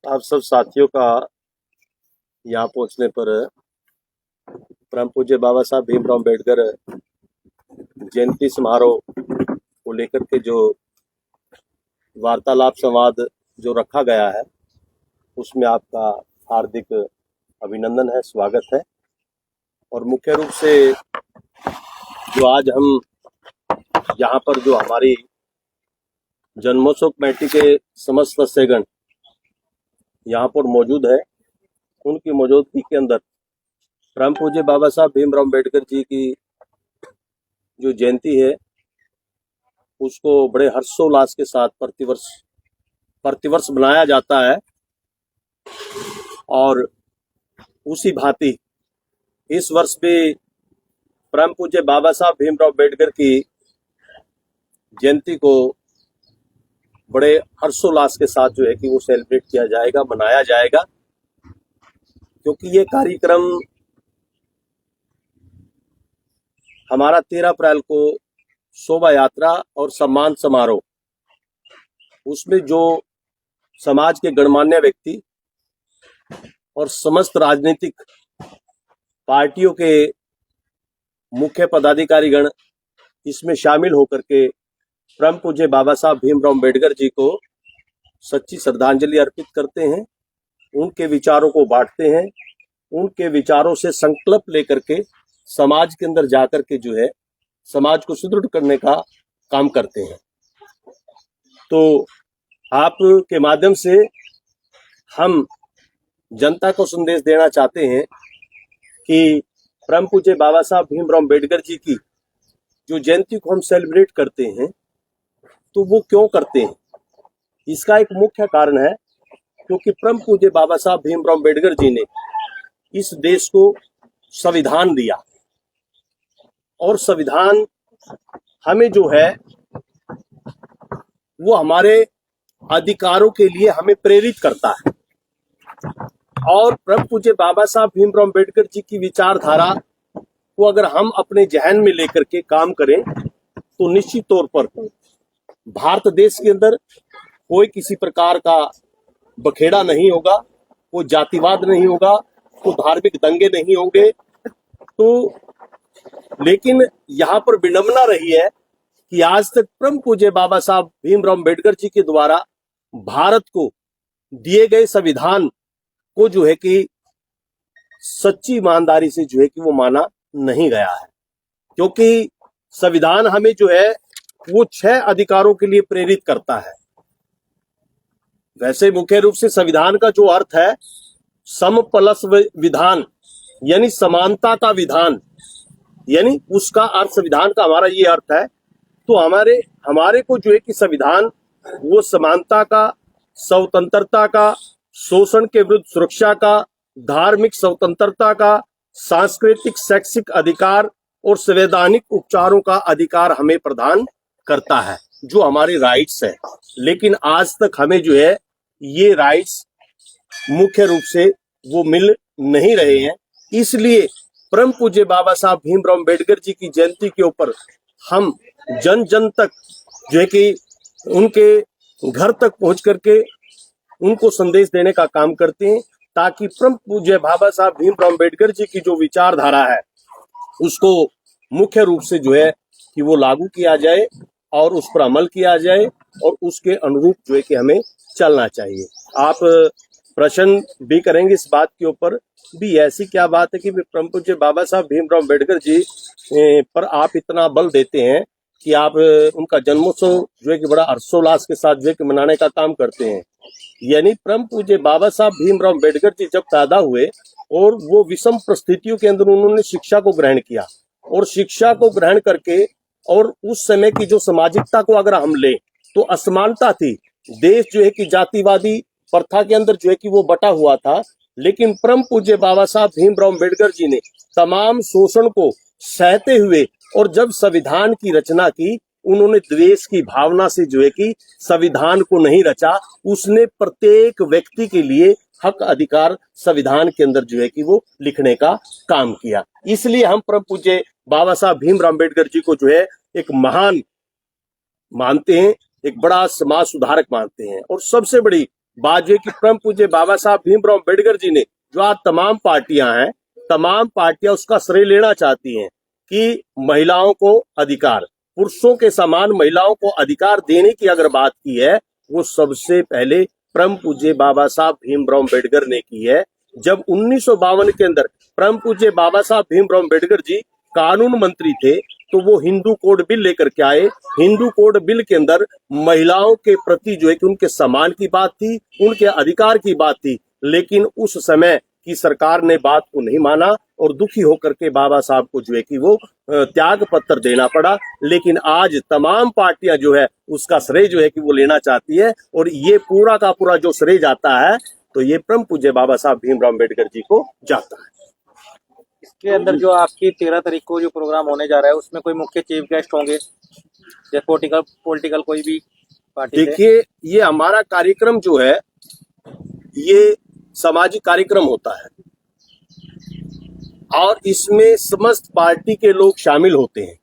आप सब साथियों का यहाँ पहुंचने पर परम पूज्य बाबा साहब भीमराव अम्बेडकर जयंती समारोह को लेकर के जो वार्तालाप संवाद जो रखा गया है उसमें आपका हार्दिक अभिनंदन है, स्वागत है। और मुख्य रूप से जो आज हम यहाँ पर जो हमारी जन्मोत्सव कमेटी के समस्त सदस्यगण यहाँ पर मौजूद है, उनकी मौजूदगी के अंदर परम पूज्य बाबा साहब भीमराव अम्बेडकर जी की जो जयंती है उसको बड़े हर्षोल्लास के साथ प्रतिवर्ष मनाया जाता है। और उसी भांति इस वर्ष भी परम पूज्य बाबा साहब भीमराव अम्बेडकर की जयंती को बड़े हर्षोल्लास के साथ जो है कि वो सेलिब्रेट किया जाएगा, मनाया जाएगा, क्योंकि ये कार्यक्रम हमारा 13 अप्रैल को शोभा यात्रा और सम्मान समारोह, उसमें जो समाज के गणमान्य व्यक्ति और समस्त राजनीतिक पार्टियों के मुख्य पदाधिकारीगण इसमें शामिल होकर के परम पूज्य बाबा साहब भीमराव अम्बेडकर जी को सच्ची श्रद्धांजलि अर्पित करते हैं, उनके विचारों को बांटते हैं, उनके विचारों से संकल्प लेकर के समाज के अंदर जाकर के जो है समाज को सुदृढ़ करने का काम करते हैं। तो आपके माध्यम से हम जनता को संदेश देना चाहते हैं कि परम पूज्य बाबा साहब भीमराव अम्बेडकर जी की जो जयंती को हम सेलिब्रेट करते हैं तो वो क्यों करते हैं। इसका एक मुख्य कारण है क्योंकि परम पूज्य बाबा साहब भीमराव अम्बेडकर जी ने इस देश को संविधान दिया और संविधान हमें जो है वो हमारे अधिकारों के लिए हमें प्रेरित करता है। और परम पूज्य बाबा साहब भीमराव अम्बेडकर जी की विचारधारा को अगर हम अपने जहन में लेकर के काम करें तो निश्चित तौर पर भारत देश के अंदर कोई किसी प्रकार का बखेड़ा नहीं होगा, कोई जातिवाद नहीं होगा, कोई धार्मिक दंगे नहीं होंगे। तो लेकिन यहाँ पर विडंबना रही है कि आज तक परम पूज्य बाबा साहब भीमराव अम्बेडकर जी के द्वारा भारत को दिए गए संविधान को जो है कि सच्ची ईमानदारी से जो है कि वो माना नहीं गया है, क्योंकि संविधान हमें जो है वो 6 अधिकारों के लिए प्रेरित करता है। वैसे मुख्य रूप से संविधान का जो अर्थ है सम प्लस विधान यानी समानता का विधान, यानी उसका अर्थ संविधान का हमारा ये अर्थ है। तो हमारे को जो है कि संविधान वो समानता का, स्वतंत्रता का, शोषण के विरुद्ध सुरक्षा का, धार्मिक स्वतंत्रता का, सांस्कृतिक शैक्षिक अधिकार और संवैधानिक उपचारों का अधिकार हमें प्रदान करता है, जो हमारे राइट्स है। लेकिन आज तक हमें जो है ये राइट्स मुख्य रूप से वो मिल नहीं रहे हैं। इसलिए परम पूज्य बाबा साहब भीमराव अम्बेडकर जी की जयंती के ऊपर हम जन जन तक जो है कि उनके घर तक पहुंच करके उनको संदेश देने का काम करते हैं, ताकि परम पूज्य बाबा साहब भीमराव अम्बेडकर जी की जो विचारधारा है उसको मुख्य रूप से जो है कि वो लागू किया जाए और उस पर अमल किया जाए और उसके अनुरूप जो है कि हमें चलना चाहिए। आप प्रश्न भी करेंगे इस बात के ऊपर भी, ऐसी क्या बात है कि परम पूज्य बाबा साहब भीमराव अम्बेडकर जी पर आप इतना बल देते हैं कि आप उनका जन्मोत्सव जो है कि बड़ा हर्षोल्लास के साथ जो है कि मनाने का काम करते हैं। यानी परम पूज्य बाबा साहब भीमराव अम्बेडकर जी जब पैदा हुए और वो विषम परिस्थितियों के अंदर उन्होंने शिक्षा को ग्रहण किया, और शिक्षा को ग्रहण करके और उस समय की जो सामाजिकता को अगर हम ले तो असमानता थी, देश जो है कि जातिवादी प्रथा के अंदर जो है कि वो बटा हुआ था। लेकिन परम पूज्य बाबा साहब भीमराव अम्बेडकर जी ने तमाम शोषण को सहते हुए और जब संविधान की रचना की, उन्होंने द्वेष की भावना से जो है कि संविधान को नहीं रचा, उसने प्रत्येक व्यक्ति के लिए हक अधिकार संविधान के अंदर जो है कि वो लिखने का काम किया। इसलिए हम परम पूज्य बाबा साहब भीमराव अम्बेडकर जी को जो है एक महान मानते हैं, एक बड़ा समाज सुधारक मानते हैं। और सबसे बड़ी बात जो है कि परम पूज्य बाबा साहब भीमराव अम्बेडकर जी ने जो आज तमाम पार्टियां हैं, तमाम पार्टियां उसका श्रेय लेना चाहती हैं कि महिलाओं को अधिकार, पुरुषों के समान महिलाओं को अधिकार देने की अगर बात की है, वो सबसे पहले परम पूज्य बाबा साहब भीमराव अम्बेडकर ने की है। जब 1952 के अंदर परम पूज्य बाबा साहब भीमराव अम्बेडकर जी कानून मंत्री थे, तो वो हिंदू कोड बिल लेकर के आए। हिंदू कोड बिल के अंदर महिलाओं के प्रति जो है कि उनके सम्मान की बात थी, उनके अधिकार की बात थी, लेकिन उस समय की सरकार ने बात को नहीं माना और दुखी होकर के बाबा साहब को जो है कि वो त्याग पत्र देना पड़ा। लेकिन आज तमाम पार्टियां जो है उसका श्रेय जो है कि वो लेना चाहती है, और ये पूरा का पूरा जो श्रेय जाता है तो ये परम पूज्य बाबा साहब भीमराव अम्बेडकर जी को जाता है। इसके अंदर जो आपकी 13 तारीख को जो प्रोग्राम होने जा रहा है उसमें कोई मुख्य चीफ गेस्ट होंगे या पॉलिटिकल कोई भी पार्टी से? देखिए, ये हमारा कार्यक्रम जो है ये सामाजिक कार्यक्रम होता है और इसमें समस्त पार्टी के लोग शामिल होते हैं,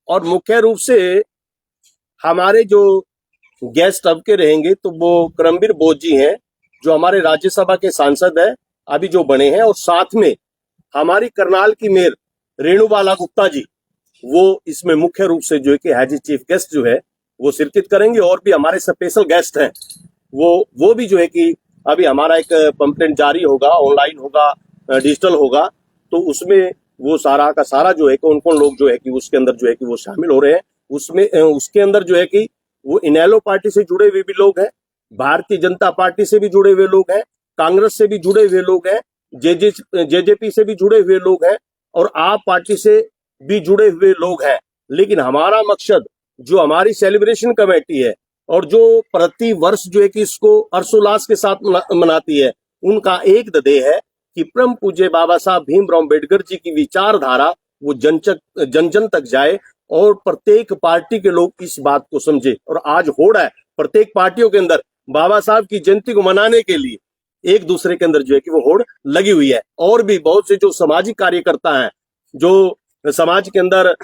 और मुख्य रूप से हमारे जो गेस्ट अब के रहेंगे तो वो करमबीर बोस जी हैं, जो हमारे राज्यसभा के सांसद हैं अभी जो बने हैं, और साथ में हमारी करनाल की मेयर रेणुबाला गुप्ता जी, वो इसमें मुख्य रूप से जो है कि एज चीफ गेस्ट जो है वो शिरकत करेंगे। और भी हमारे स्पेशल गेस्ट हैं, वो भी जो है कि अभी हमारा एक पंपलेट जारी होगा, ऑनलाइन होगा, डिजिटल होगा, तो उसमें वो सारा का सारा जो है कि कौन लोग जो है कि उसके अंदर जो है कि वो शामिल हो रहे हैं। उसमें उसके अंदर जो है कि वो इनेलो पार्टी से जुड़े हुए भी लोग हैं, भारतीय जनता पार्टी से भी जुड़े हुए लोग हैं, कांग्रेस से भी जुड़े हुए लोग हैं, जेजेपी से भी जुड़े हुए लोग हैं, और आप पार्टी से भी जुड़े हुए लोग हैं। लेकिन हमारा मकसद जो हमारी सेलिब्रेशन कमेटी है और जो प्रति वर्ष जो है कि इसको हर्षोल्लास के साथ मनाती है, उनका एक ध्येय है कि परम पूज्य बाबा साहब भीमराव अम्बेडकर जी की विचारधारा वो जन जन तक जाए और प्रत्येक पार्टी के लोग इस बात को समझे। और आज होड़ है प्रत्येक पार्टियों के अंदर बाबा साहब की जयंती को मनाने के लिए, एक दूसरे के अंदर जो है कि वो होड़ लगी हुई है। और भी बहुत से जो सामाजिक कार्यकर्ता हैं, जो समाज के अंदर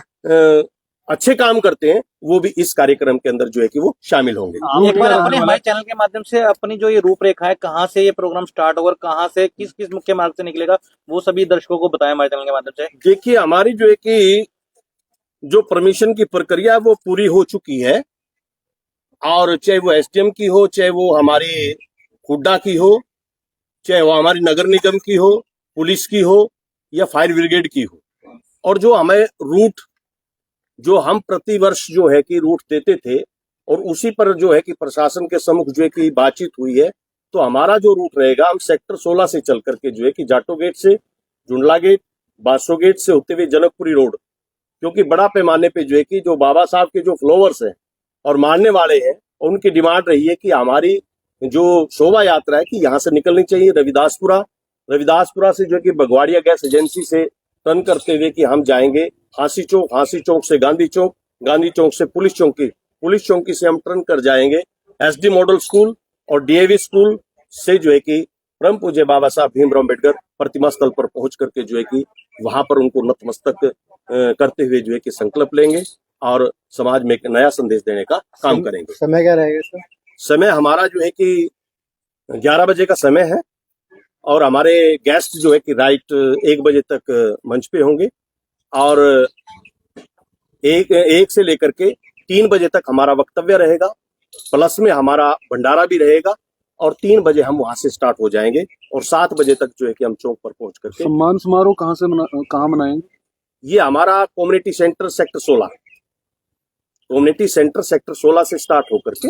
अच्छे काम करते हैं, वो भी इस कार्यक्रम के अंदर जो है कि वो शामिल होंगे। एक बार अपने हमारे चैनल के माध्यम से अपनी जो ये रूपरेखा है, कहाँ से ये प्रोग्राम स्टार्ट होगा, कहाँ से किस किस मुख्य मार्ग से निकलेगा, वो सभी दर्शकों को बताएं हमारे चैनल के माध्यम से। देखिए, हमारी जो है कि जो परमिशन की प्रक्रिया है वो पूरी हो चुकी है, और चाहे वो एसडीएम की हो, चाहे वो हमारी हुड्डा की हो, चाहे वो हमारी नगर निगम की हो, पुलिस की हो या फायर ब्रिगेड की हो, और जो हमें रूट जो हम प्रतिवर्ष जो है कि रूट देते थे, और उसी पर जो है कि प्रशासन के सम्मुख जो है कि बातचीत हुई है, तो हमारा जो रूट रहेगा, हम सेक्टर 16 से चल करके जो है कि जाटो गेट से, जुंडला गेट, बासो गेट से होते हुए जनकपुरी रोड, क्योंकि बड़ा पैमाने पे जो है कि जो बाबा साहब के जो फॉलोअर्स हैं और मानने वाले हैं, उनकी डिमांड रही है कि हमारी जो शोभा यात्रा है कि यहाँ से निकलनी चाहिए रविदासपुरा से जो है कि बगवाड़िया गैस एजेंसी से टर्न करते हुए कि हम जाएंगे हांसी चौक से गांधी चौक से पुलिस चौकी से हम टर्न कर जाएंगे एसडी मॉडल स्कूल और डीएवी स्कूल से जो है कि परम पूज्य बाबा साहब भीमराव अम्बेडकर प्रतिमा स्थल पर पहुंच करके जो है कि वहां पर उनको नतमस्तक करते हुए जो है कि संकल्प लेंगे और समाज में एक नया संदेश देने का काम करेंगे। समय क्या रहेगा सर? समय हमारा जो है कि 11 बजे का समय है, और हमारे गेस्ट जो है कि राइट 1 बजे तक मंच पे होंगे, और एक से लेकर के 3 बजे तक हमारा वक्तव्य रहेगा, प्लस में हमारा भंडारा भी रहेगा, और 3 बजे हम वहां से स्टार्ट हो जाएंगे, और 7 बजे तक जो है कि हम चौक पर पहुंच करके सम्मान समारोह कहाँ मनाएंगे? ये हमारा कम्युनिटी सेंटर सेक्टर 16 से स्टार्ट होकर के,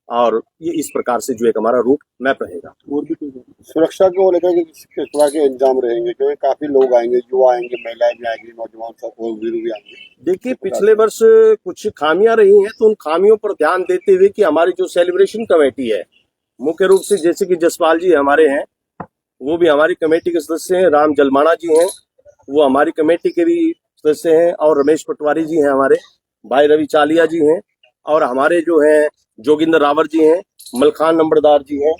और ये इस प्रकार से जो एक हमारा रूट मैप रहेगा। और भी कोई सुरक्षा को लेकर के किस प्रकार के इंतजाम रहेंगे, क्योंकि काफी लोग आएंगे, युवा आएंगे, महिलाएं भी आएंगी, नौजवान सब और भी आएंगे। देखिए, पिछले वर्ष कुछ खामियां रही हैं, तो उन खामियों पर ध्यान देते हुए कि हमारी जो सेलिब्रेशन कमेटी है, मुख्य रूप से जैसे कि जसपाल जी हमारे हैं, वो भी हमारी कमेटी के सदस्य हैं, राम जलमाना जी हैं, वो हमारी कमेटी के भी सदस्य हैं, और रमेश पटवारी जी हैं, हमारे भाई रवि चालिया जी हैं, और हमारे जो हैं जोगिंदर रावर जी हैं, मलखान नंबरदार जी हैं,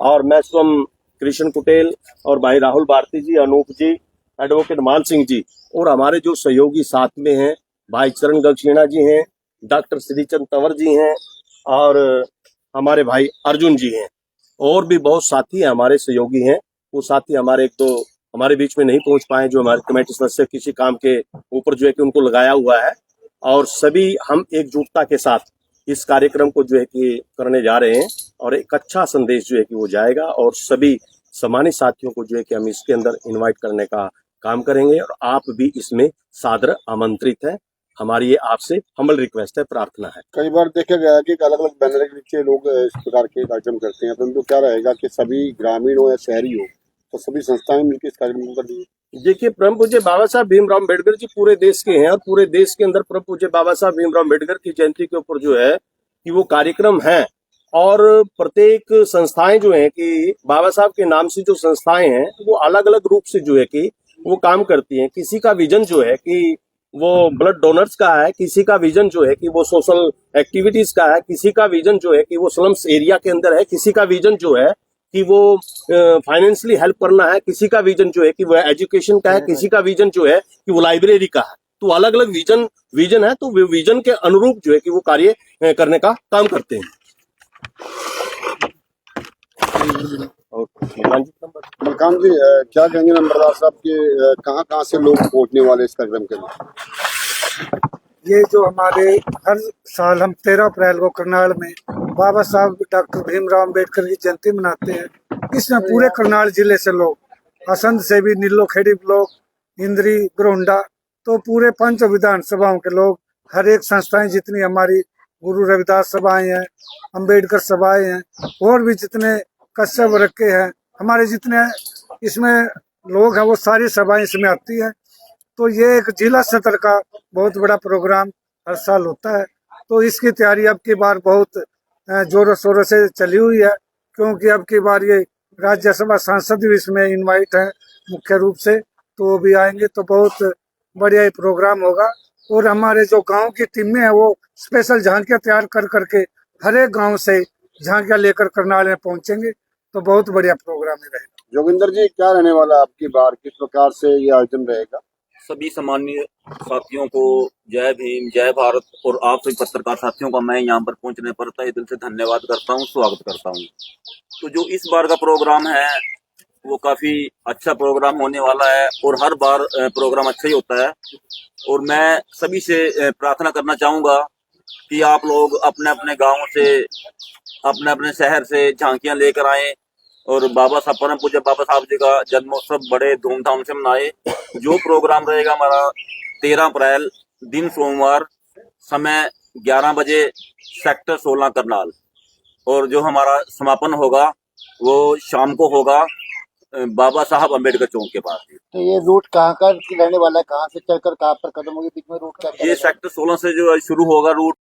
और मैं स्वयं कृष्ण कुटेल, और भाई राहुल भारती जी, अनूप जी, एडवोकेट मान सिंह जी, और हमारे जो सहयोगी साथ में हैं भाई चरण गलछीणा जी हैं, डॉक्टर श्रीचंद तंवर जी हैं, और हमारे भाई अर्जुन जी हैं। और भी बहुत साथी हैं, हमारे सहयोगी हैं। वो साथी हमारे एक तो हमारे बीच में नहीं पहुंच पाए, जो हमारे कमेटी सदस्य किसी काम के ऊपर जो है कि उनको लगाया हुआ है, और सभी हम एकजुटता के साथ इस कार्यक्रम को जो है कि करने जा रहे हैं, और एक अच्छा संदेश जो है कि वो जाएगा, और सभी सम्मानित साथियों को जो है कि हम इसके अंदर इनवाइट करने का काम करेंगे, और आप भी इसमें सादर आमंत्रित हैं। हमारी ये आपसे हम्बल रिक्वेस्ट है, प्रार्थना है। कई बार देखा गया है कि अलग अलग बैनर के नीचे लोग इस प्रकार के कार्यक्रम करते हैं, परंतु क्या रहेगा कि सभी ग्रामीण हो या शहरी हो, तो सभी संस्थाएं मिलकर इस कार्यक्रम को करेंगी। देखिए, परम पूज्य बाबा साहब भीमराव अम्बेडकर जी पूरे देश के हैं, और पूरे देश के अंदर परम पूज्य बाबा साहब भीमराव अम्बेडकर की जयंती के ऊपर जो है कि वो कार्यक्रम है, और प्रत्येक संस्थाएं जो है कि बाबा साहब के नाम से जो संस्थाएं हैं वो अलग अलग रूप से जो है कि वो काम करती हैं। किसी का विजन जो है कि वो ब्लड डोनर्स का है, किसी का विजन जो है कि वो सोशल एक्टिविटीज का है, किसी का विजन जो है कि वो स्लम्स एरिया के अंदर है, किसी का विजन जो है कि वो फाइनेंशियली हेल्प करना है, किसी का विजन जो है कि वो एजुकेशन का है, किसी का विजन जो है कि वो लाइब्रेरी का है। तो अलग अलग विजन है, तो वो विजन के अनुरूप जो है कि वो कार्य करने का काम करते हैं। और मलकान जी, क्या कहेंगे नंबरदार साहब के कहाँ कहाँ से लोग पहुंचने वाले इस कार्यक्रम के लिए? ये जो हमारे हर साल हम 13 अप्रैल को करनाल में बाबा साहब डॉक्टर भीमराव अम्बेडकर की जयंती मनाते हैं। इसमें पूरे करनाल जिले से लोग, असंध से भी, नीलो खेड़ी ब्लॉक, इंद्री, ग्रोंडा, तो पूरे 5 विधानसभाओं के लोग, हर एक संस्थाएं जितनी हमारी गुरु रविदास सभाएं हैं, अम्बेडकर सभाएं हैं, और भी जितने कश्यप वर्ग के हैं, हमारे जितने इसमें लोग हैं, वो सारी सभाएं इसमें आती हैं। तो ये एक जिला स्तर का बहुत बड़ा प्रोग्राम हर साल होता है। तो इसकी तैयारी अब की बार बहुत जोरों शोरों से चली हुई है, क्योंकि अब की बार ये राज्यसभा सांसद भी इसमें इनवाइट है मुख्य रूप से, तो वो भी आएंगे। तो बहुत बढ़िया ये प्रोग्राम होगा। और हमारे जो गांव की टीमें हैं वो स्पेशल झांकियां तैयार कर करके हर एक गाँव से झांकियां लेकर करनाल में पहुंचेंगे। तो बहुत बढ़िया प्रोग्राम रहेगा। जोगिंदर जी, क्या रहने वाला आपकी बार, किस प्रकार से ये आयोजन रहेगा? सभी सामान्य साथियों को जय भीम, जय भारत, और आप सभी पत्रकार साथियों का मैं यहाँ पर पहुंचने पर तहे दिल से धन्यवाद करता हूँ, स्वागत करता हूँ। तो जो इस बार का प्रोग्राम है वो काफी अच्छा प्रोग्राम होने वाला है, और हर बार प्रोग्राम अच्छा ही होता है। और मैं सभी से प्रार्थना करना चाहूंगा कि आप लोग अपने अपने गाँव से, अपने अपने शहर से झांकियां लेकर आए, और बाबा साहब, परम पूज्य बाबा साहब जी का जन्मोत्सव बड़े धूमधाम से मनाए। जो प्रोग्राम रहेगा हमारा 13 अप्रैल दिन सोमवार, समय 11 बजे, सेक्टर 16 करनाल, और जो हमारा समापन होगा वो शाम को होगा बाबा साहब अम्बेडकर चौक के पास। तो ये रूट कहाँ का रहने वाला है, कहाँ से चलकर कहाँ पर खत्म होगी, बीच में रूट क्या? ये सेक्टर 16 से जो शुरू होगा रूट,